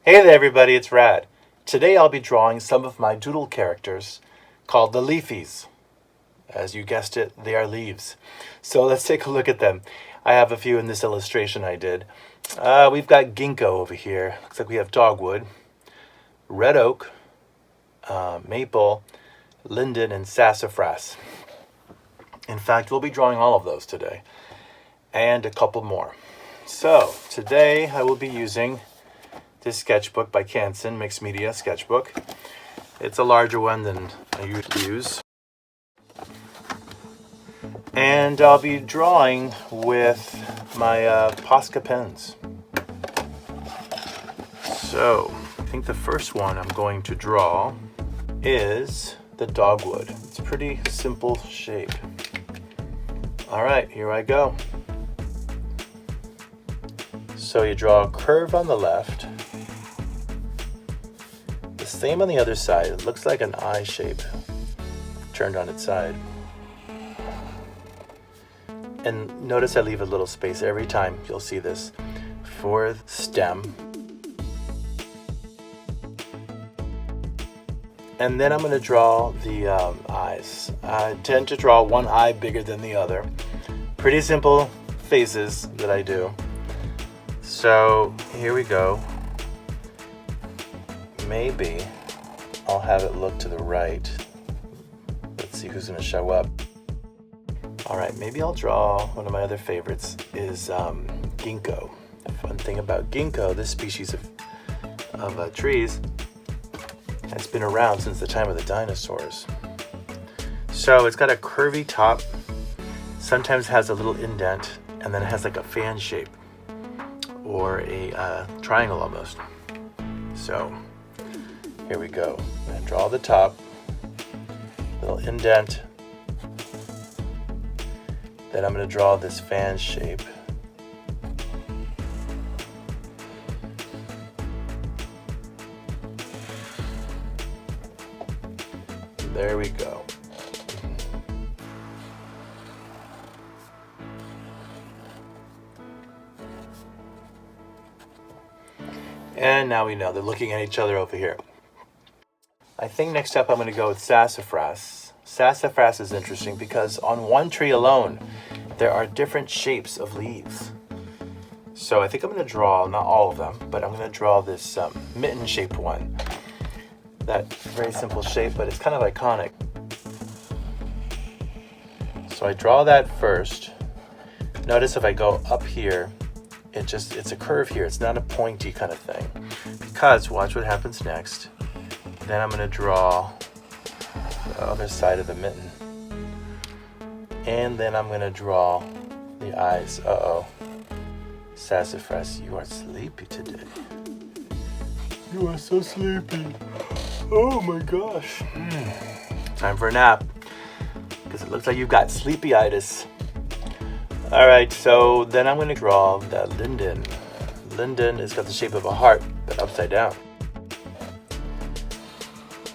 Hey there everybody, it's Rad. Today I'll be drawing some of my doodle characters called the Leafies. As you guessed it, they are leaves. So let's take a look at them. I have a few in this illustration I did. We've got Ginkgo over here. Looks like we have Dogwood, Red Oak, Maple, Linden, and Sassafras. In fact, we'll be drawing all of those today. And a couple more. So today I will be using this sketchbook by Canson, Mixed Media Sketchbook. It's a larger one than I usually use. And I'll be drawing with my Posca Pens. So I think the first one I'm going to draw is the Dogwood. It's a pretty simple shape. All right, here I go. So you draw a curve on the left. The same on the other side. It looks like an eye shape turned on its side. And notice I leave a little space every time. You'll see this for the stem. And then I'm going to draw the eyes. I tend to draw one eye bigger than the other. Pretty simple faces that I do. So here we go. Maybe I'll have it look to the right. Let's see who's going to show up. All right, maybe I'll draw one of my other favorites is Ginkgo. The fun thing about Ginkgo, this species of trees, has been around since the time of the dinosaurs. So it's got a curvy top, sometimes has a little indent, and then it has like a fan shape or a triangle almost. So here we go. I'm going to draw the top, little indent. Then I'm going to draw this fan shape. There we go. And now we know they're looking at each other over here. I think next up I'm going to go with Sassafras. Sassafras is interesting because on one tree alone, there are different shapes of leaves. So I think I'm going to draw, not all of them, but I'm going to draw this mitten-shaped one. That very simple shape, but it's kind of iconic. So I draw that first. Notice if I go up here, it's a curve here. It's not a pointy kind of thing. Because watch what happens next. Then I'm going to draw the other side of the mitten. And then I'm going to draw the eyes. Uh-oh. Sassafras, you are sleepy today. You are so sleepy. Oh my gosh. Time for a nap. Because it looks like you've got sleepy-itis. Alright, so then I'm going to draw the linden. Linden has got the shape of a heart, but upside down.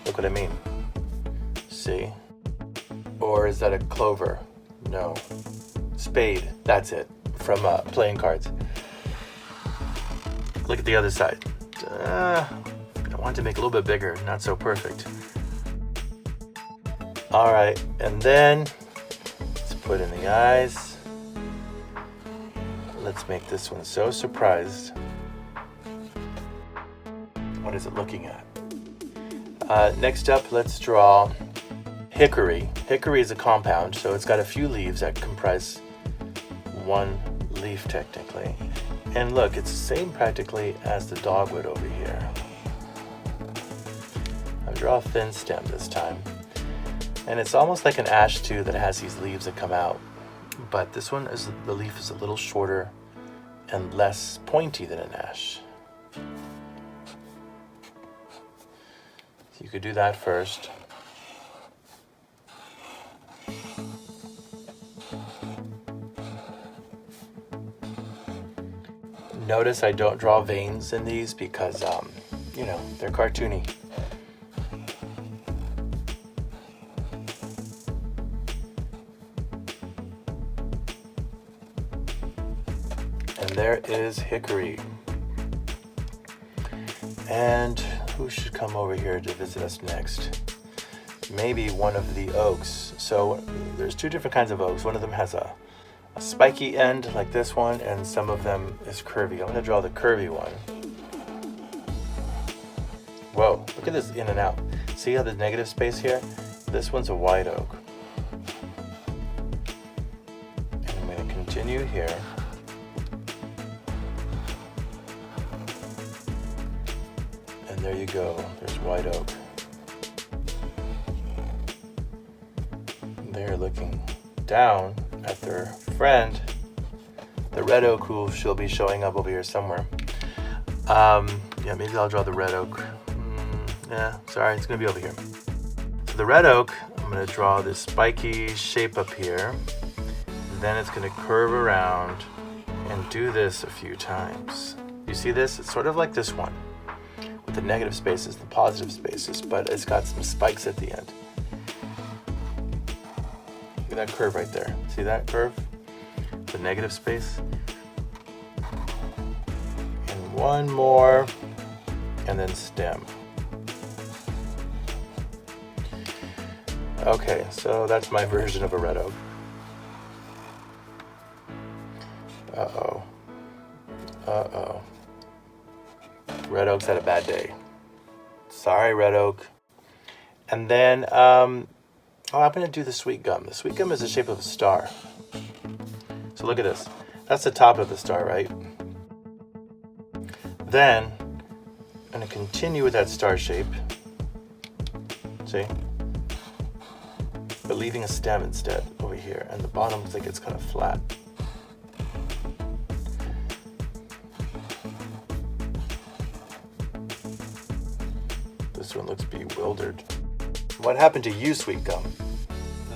Look what I mean. See? Or is that a clover? No. Spade. That's it. From playing cards. Look at the other side. I want to make it a little bit bigger. Not so perfect. Alright, and then let's put in the eyes. Let's make this one so surprised. What is it looking at? Next up, let's draw Hickory. Hickory is a compound, so it's got a few leaves that comprise one leaf technically. And look, it's the same practically as the Dogwood over here. I'll draw a thin stem this time. And it's almost like an ash too that has these leaves that come out. But this one, the leaf is a little shorter and less pointy than an ash. So you could do that first. Notice I don't draw veins in these because, they're cartoony. And there is Hickory. And who should come over here to visit us next? Maybe one of the oaks. So there's two different kinds of oaks. One of them has a spiky end like this one, and some of them is curvy. I'm going to draw the curvy one. Whoa, look at this in and out. See how the negative space here? This one's a white oak. And I'm going to continue here. And there you go, there's white oak. They're looking down at their friend, the red oak, who she'll be showing up over here somewhere. Yeah, maybe I'll draw the red oak. Yeah, sorry, it's gonna be over here. So the red oak, I'm gonna draw this spiky shape up here. Then it's gonna curve around and do this a few times. You see this? It's sort of like this one, with the negative spaces, the positive spaces, but it's got some spikes at the end. Look at that curve right there. See that curve? The negative space. And one more, and then stem. Okay, so that's my version of a red oak. Uh-oh. Uh-oh. Red oak's had a bad day. Sorry, red oak. And then, I'm going to do the sweet gum. The sweet gum is the shape of a star. So look at this. That's the top of the star, right? Then, I'm going to continue with that star shape. See? But leaving a stem instead over here. And the bottom looks like it's kind of flat. This one looks bewildered. What happened to you, sweet gum?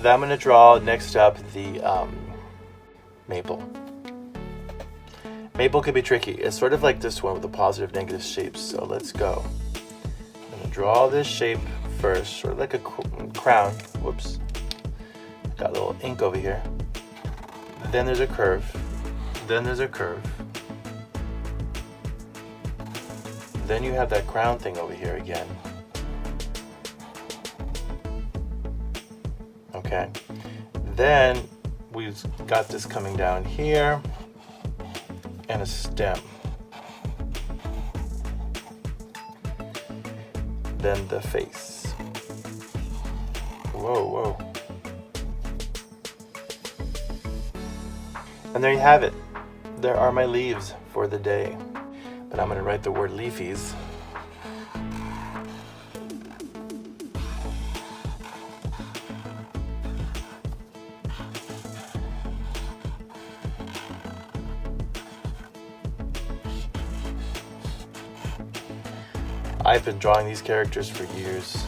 Then I'm going to draw next up the maple. Maple can be tricky. It's sort of like this one with the positive negative shapes. So let's go. I'm going to draw this shape first, sort of like a crown. Whoops. Got a little ink over here. Then there's a curve. Then there's a curve. Then you have that crown thing over here again. Okay. Then we've got this coming down here and a stem. Then the face. Whoa, whoa. And there you have it. There are my leaves for the day. But I'm going to write the word leafies. I've been drawing these characters for years.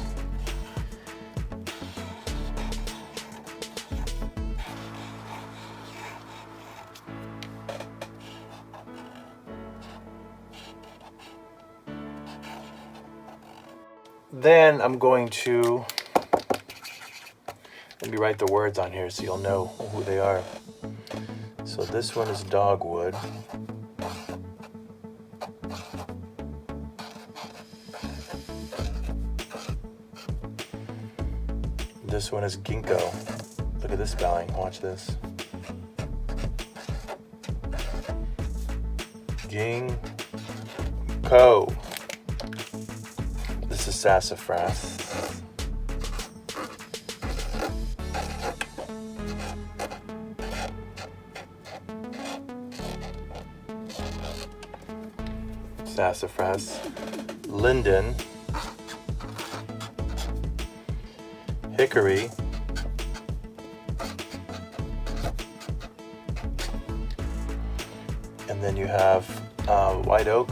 Then I'm going to maybe write the words on here so you'll know who they are. So this one is Dogwood. This one is Ginkgo. Look at this spelling. Watch this. Ginkgo. This is Sassafras. Sassafras. Linden. Hickory. And then you have white oak.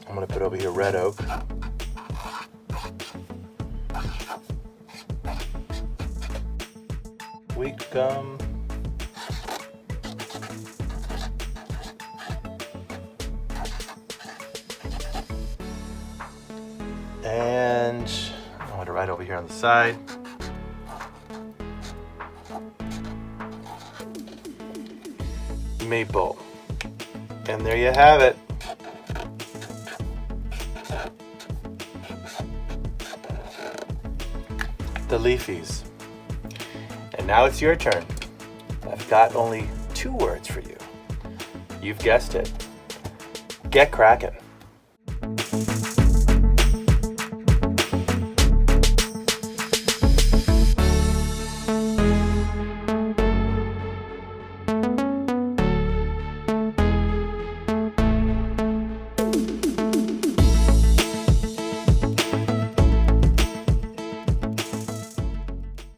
I'm going to put over here red oak. Wheat gum. And I'm going to write over here on the side. maple. And there you have it. The Leafies. And now it's your turn. I've got only 2 words for you. You've guessed it. Get cracking.